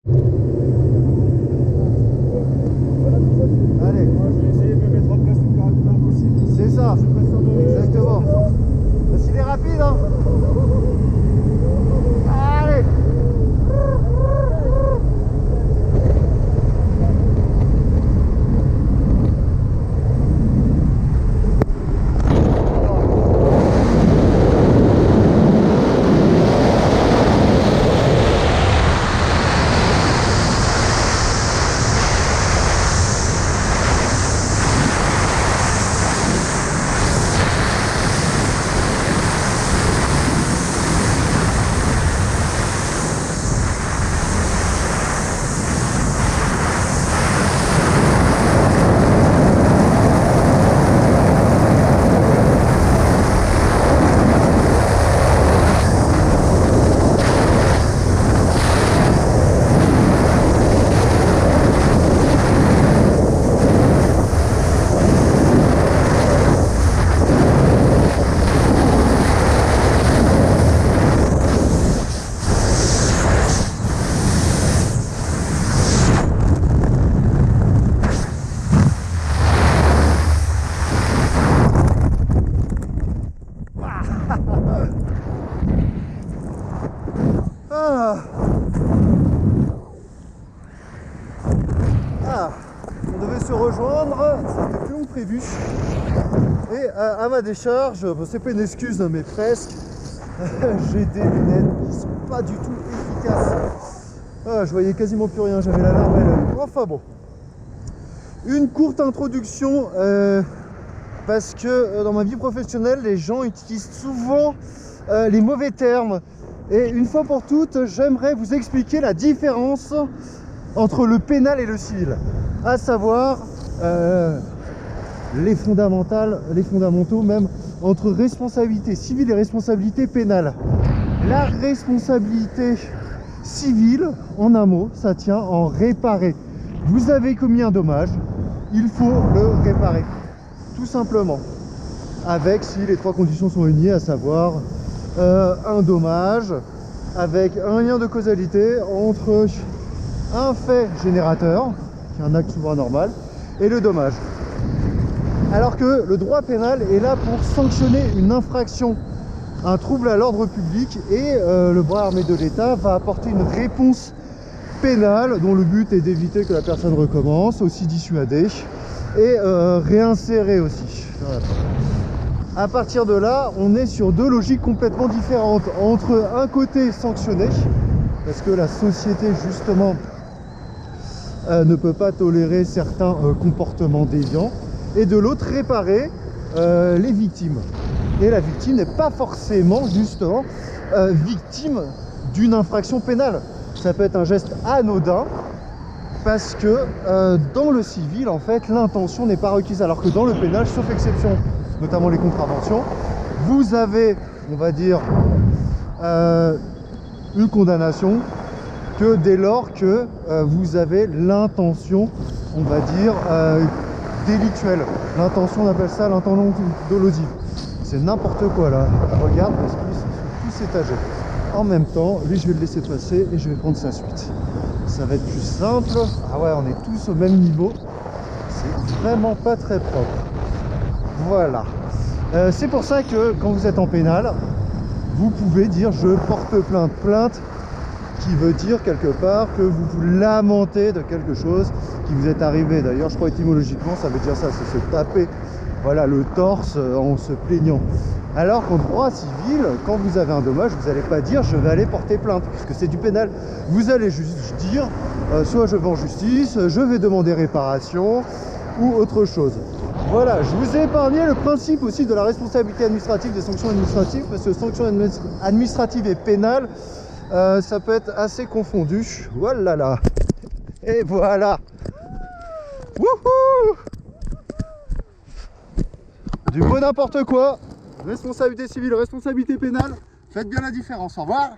Allez. Moi, je vais essayer de me mettre en place le plus rapidement possible. C'est ça. Je suis pas sûr de... Exactement. Parce qu'il est rapide, hein. Allez. On devait se rejoindre, c'était plus long que prévu. Et à ma décharge, bon, c'est pas une excuse, mais presque, j'ai des lunettes qui sont pas du tout efficaces. Je voyais quasiment plus rien, j'avais la larme à l'œil. Enfin bon, une courte introduction, parce que dans ma vie professionnelle, les gens utilisent souvent les mauvais termes. Et une fois pour toutes, j'aimerais vous expliquer la différence entre le pénal et le civil, à savoir les fondamentaux même, entre responsabilité civile et responsabilité pénale. La responsabilité civile, en un mot, ça tient en réparer. Vous avez commis un dommage, il faut le réparer, tout simplement. Avec, si les trois conditions sont réunies, à savoir un dommage, avec un lien de causalité entre un fait générateur, qui est un acte souvent anormal, et le dommage. Alors que le droit pénal est là pour sanctionner une infraction, un trouble à l'ordre public, et le bras armé de l'État va apporter une réponse pénale dont le but est d'éviter que la personne recommence, aussi dissuader et réinsérer aussi. Voilà. À partir de là, on est sur deux logiques complètement différentes. Entre un côté sanctionné, parce que la société justement ne peut pas tolérer certains comportements déviants, et de l'autre réparer les victimes. Et la victime n'est pas forcément justement victime d'une infraction pénale. Ça peut être un geste anodin, parce que dans le civil, en fait, l'intention n'est pas requise, alors que dans le pénal, sauf exception, notamment les contraventions, vous avez, on va dire, une condamnation que dès lors que vous avez l'intention, on va dire, délictuelle. L'intention, on appelle ça l'intention dolosive. C'est n'importe quoi là. Regarde, parce qu'ils sont tous étagés. En même temps, lui, je vais le laisser passer et je vais prendre sa suite. Ça va être plus simple. Ah ouais, on est tous au même niveau. C'est vraiment pas très propre. Voilà. C'est pour ça que quand vous êtes en pénal, vous pouvez dire je porte plainte. Plainte qui veut dire quelque part que vous vous lamentez de quelque chose qui vous est arrivé. D'ailleurs, je crois étymologiquement, ça veut dire ça, c'est se taper, voilà, le torse en se plaignant. Alors qu'en droit civil, quand vous avez un dommage, vous n'allez pas dire je vais aller porter plainte, puisque c'est du pénal. Vous allez juste dire soit je vais en justice, je vais demander réparation ou autre chose. Voilà, je vous ai épargné le principe aussi de la responsabilité administrative, des sanctions administratives, parce que sanctions administratives et pénales, ça peut être assez confondu. Voilà là. Et voilà. Wouhou! Du beau n'importe quoi. Responsabilité civile, responsabilité pénale. Faites bien la différence. Au revoir.